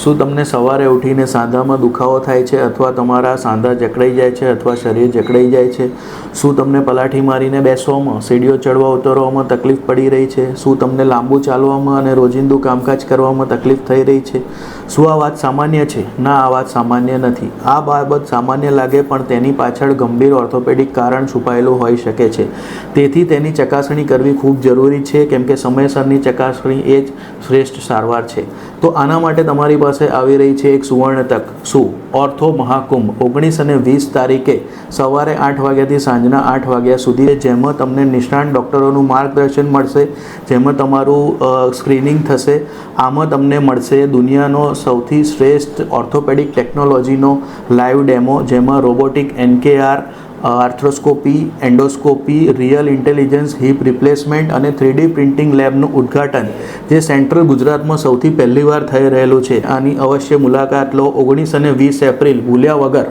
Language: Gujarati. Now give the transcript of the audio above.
શું તમને સવારે ઉઠીને સાંધામાં દુખાવો થાય છે અથવા તમારા સાંધા જકડાઈ જાય છે અથવા શરીર જકડાઈ જાય છે? શું તમને પલાઠી મારીને બેસવામાં, સીડીઓ ચડવા ઉતરવામાં તકલીફ પડી રહી છે? શું તમને લાંબુ ચાલવામાં અને રોજિંદુ કામકાજ કરવામાં તકલીફ થઈ રહી છે? શું આ વાત સામાન્ય છે? ના, આ વાત સામાન્ય નથી. આ બાબત સામાન્ય લાગે પણ તેની પાછળ ગંભીર ઓર્થોપેડિક કારણ છુપાયેલું હોઈ શકે છે. તેથી તેની ચકાસણી કરવી ખૂબ જરૂરી છે, કેમ કે સમયસરની ચકાસણી એ જ શ્રેષ્ઠ સારવાર છે. તો આના માટે તમારી પાસે આવી રહી છે એક સુવર્ણ તક. શું? ઓર્થો મહાકુંભ 19 અને 20 તારીખે સવારે 8 વાગ્યાથી સાંજના 8 વાગ્યા સુધી, જેમાં તમને નિષ્ણાત ડૉક્ટરોનું માર્ગદર્શન મળશે, જેમાં તમારું સ્ક્રીનિંગ થશે. આમાં તમને મળશે દુનિયાનો સૌથી શ્રેષ્ઠ ઓર્થોપેડિક ટેકનોલોજીનો લાઈવ ડેમો, જેમાં robotic NKR, આર્થ્રોસ્કોપી, endoscopy, real intelligence heap replacement અને 3D પ્રિન્ટિંગ લેબનું ઉદ્ઘાટન, જે સેન્ટ્રલ ગુજરાતમાં સૌથી પહેલીવાર થઈ રહેલું છે. આની અવશ્ય મુલાકાત લો. 19 અને 20 એપ્રિલ ભૂલ્યા વગર.